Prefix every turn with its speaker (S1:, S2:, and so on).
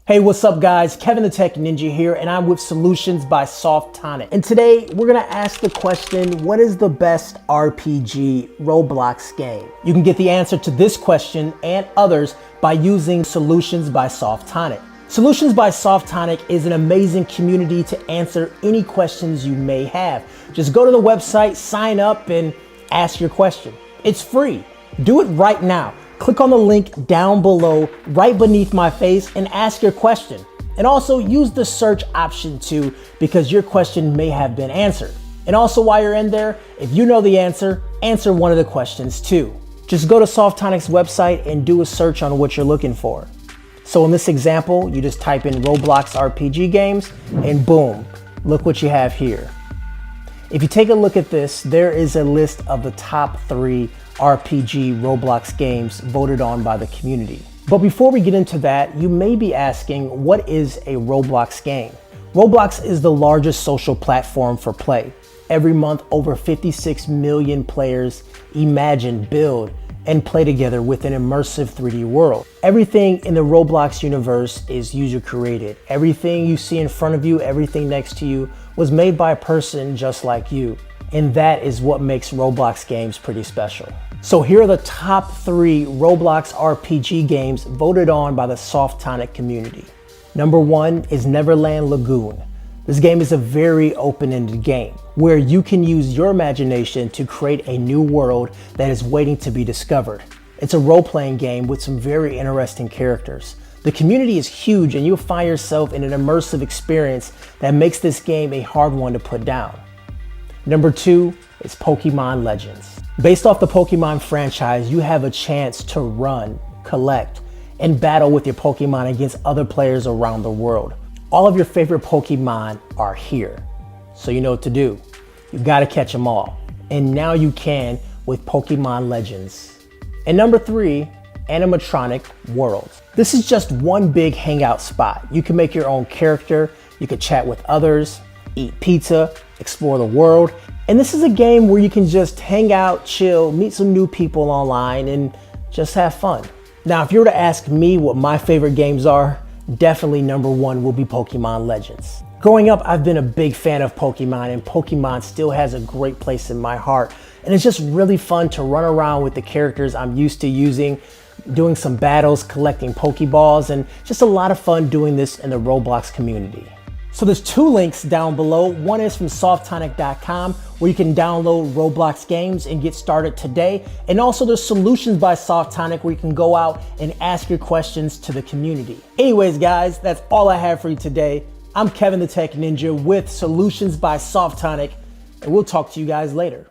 S1: Hey, what's up guys? Kevin the Tech Ninja here, and I'm with Solutions by Softonic. And today we're gonna ask the question, what is the best RPG Roblox game? You can get the answer to this question and others by using Solutions by Softonic. Solutions by Softonic is an amazing community to answer any questions you may have. Just go to the website, sign up, and ask your question. It's free. Do it right now. Click on the link down below, right beneath my face, and ask your question. And also use the search option too, because your question may have been answered. And also while you're in there, if you know the answer, answer one of the questions too. Just go to Softonic's website and do a search on what you're looking for. So in this example, you just type in Roblox RPG games and boom, look what you have here. If you take a look at this, there is a list of the top 3 RPG Roblox games voted on by the community. But before we get into that, you may be asking, what is a Roblox game? Roblox is the largest social platform for play. Every month, over 56 million players imagine, build, and play together with an immersive 3D world. Everything in the Roblox universe is user created. Everything you see in front of you, everything next to you, was made by a person just like you. And that is what makes Roblox games pretty special. So here are the top 3 Roblox RPG games voted on by the Softonic community. Number 1 is Neverland Lagoon. This game is a very open-ended game where you can use your imagination to create a new world that is waiting to be discovered. It's a role-playing game with some very interesting characters. The community is huge and you'll find yourself in an immersive experience that makes this game a hard one to put down. Number 2 is Pokemon Legends. Based off the Pokemon franchise, you have a chance to run, collect, and battle with your Pokemon against other players around the world. All of your favorite Pokemon are here, so you know what to do. You gotta catch them all. And now you can with Pokemon Legends. And number 3, Animatronic World. This is just one big hangout spot. You can make your own character, you can chat with others, eat pizza, explore the world. And this is a game where you can just hang out, chill, meet some new people online, and just have fun. Now, if you were to ask me what my favorite games are, definitely number 1 will be Pokemon Legends. Growing up, I've been a big fan of Pokemon, and Pokemon still has a great place in my heart. And it's just really fun to run around with the characters I'm used to using, doing some battles, collecting Pokeballs, and just a lot of fun doing this in the Roblox community. So there's 2 links down below. One is from softonic.com where you can download Roblox games and get started today. And also there's Solutions by Softonic where you can go out and ask your questions to the community. Anyways, guys, that's all I have for you today. I'm Kevin the Tech Ninja with Solutions by Softonic, and we'll talk to you guys later.